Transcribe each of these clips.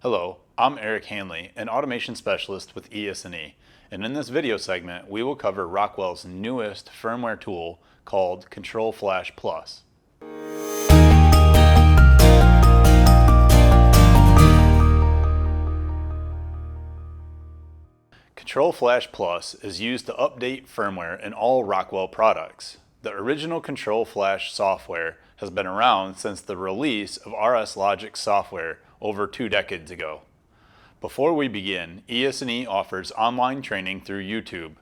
Hello, I'm Eric Hanley, an automation specialist with ES&E, and in this video segment we will cover Rockwell's newest firmware tool called ControlFlash Plus. ControlFlash Plus is used to update firmware in all Rockwell products. The original ControlFlash software has been around since the release of RS Logic software over 2 decades ago. Before we begin, ES&E offers online training through YouTube.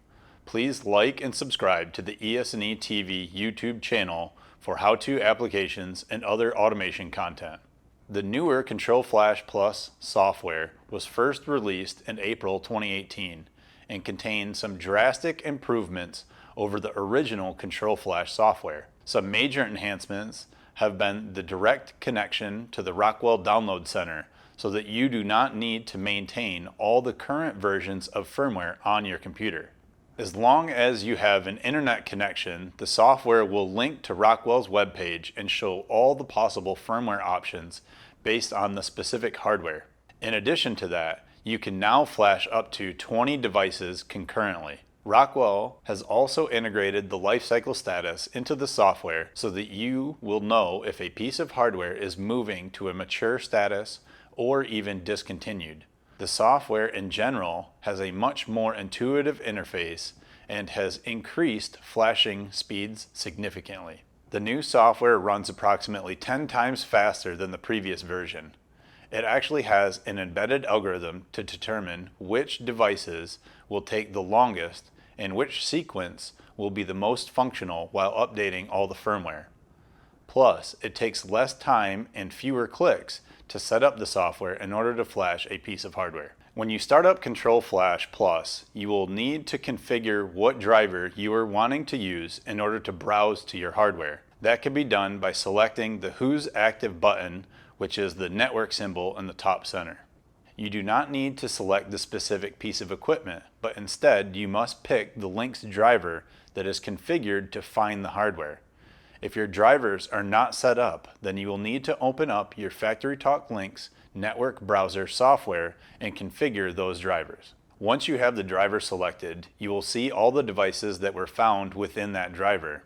Please like and subscribe to the ES&E TV YouTube channel for how-to applications and other automation content. The newer ControlFlash Plus software was first released in April 2018 and contained some drastic improvements over the original ControlFlash software. Some major enhancements have been the direct connection to the Rockwell Download Center so that you do not need to maintain all the current versions of firmware on your computer. As long as you have an internet connection, the software will link to Rockwell's webpage and show all the possible firmware options based on the specific hardware. In addition to that, you can now flash up to 20 devices concurrently. Rockwell has also integrated the lifecycle status into the software so that you will know if a piece of hardware is moving to a mature status or even discontinued. The software in general has a much more intuitive interface and has increased flashing speeds significantly. The new software runs approximately 10 times faster than the previous version. It actually has an embedded algorithm to determine which devices will take the longest and which sequence will be the most functional while updating all the firmware. Plus, it takes less time and fewer clicks to set up the software in order to flash a piece of hardware. When you start up ControlFlash Plus, you will need to configure what driver you are wanting to use in order to browse to your hardware. That can be done by selecting the Who's Active button, which is the network symbol in the top center. You do not need to select the specific piece of equipment, but instead you must pick the Links driver that is configured to find the hardware. If your drivers are not set up, then you will need to open up your FactoryTalk Links network browser software and configure those drivers. Once you have the driver selected, you will see all the devices that were found within that driver.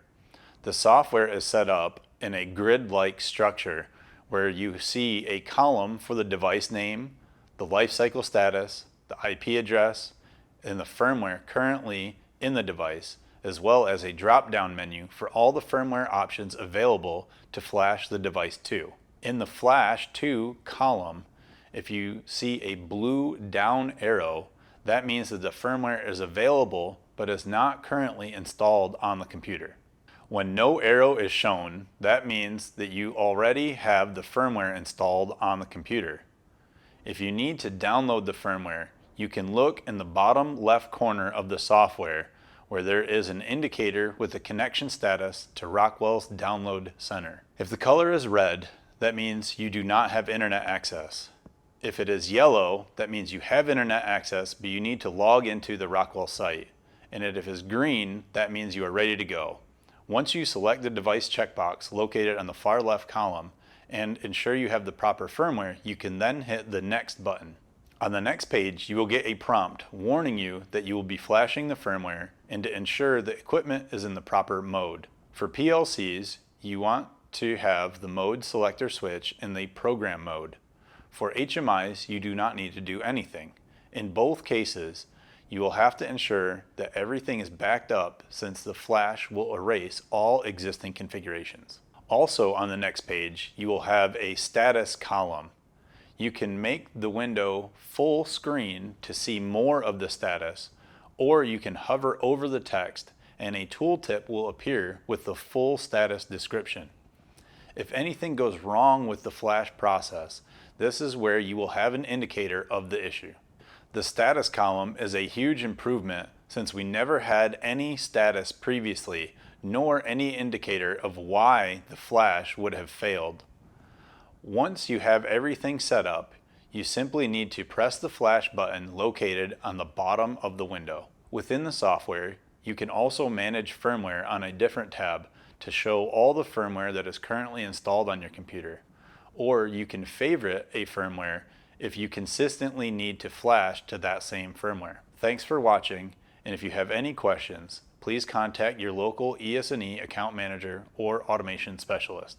The software is set up in a grid-like structure where you see a column for the device name, the lifecycle status, the IP address, and the firmware currently in the device, as well as a drop-down menu for all the firmware options available to flash the device to. In the Flash To column, if you see a blue down arrow, that means that the firmware is available but is not currently installed on the computer. When no arrow is shown, that means that you already have the firmware installed on the computer. If you need to download the firmware, you can look in the bottom left corner of the software where there is an indicator with the connection status to Rockwell's Download Center. If the color is red, that means you do not have internet access. If it is yellow, that means you have internet access, but you need to log into the Rockwell site. And if it is green, that means you are ready to go. Once you select the device checkbox located on the far left column and ensure you have the proper firmware, you can then hit the Next button. On the next page, you will get a prompt warning you that you will be flashing the firmware and to ensure the equipment is in the proper mode. For PLCs, you want to have the mode selector switch in the program mode. For HMIs, you do not need to do anything. In both cases, you will have to ensure that everything is backed up since the flash will erase all existing configurations. Also on the next page, you will have a status column. You can make the window full screen to see more of the status, or you can hover over the text and a tooltip will appear with the full status description. If anything goes wrong with the flash process, this is where you will have an indicator of the issue. The status column is a huge improvement since we never had any status previously, nor any indicator of why the flash would have failed. Once you have everything set up, you simply need to press the flash button located on the bottom of the window. Within the software, you can also manage firmware on a different tab to show all the firmware that is currently installed on your computer. Or you can favorite a firmware if you consistently need to flash to that same firmware. Thanks for watching, and if you have any questions, please contact your local ES&E account manager or automation specialist.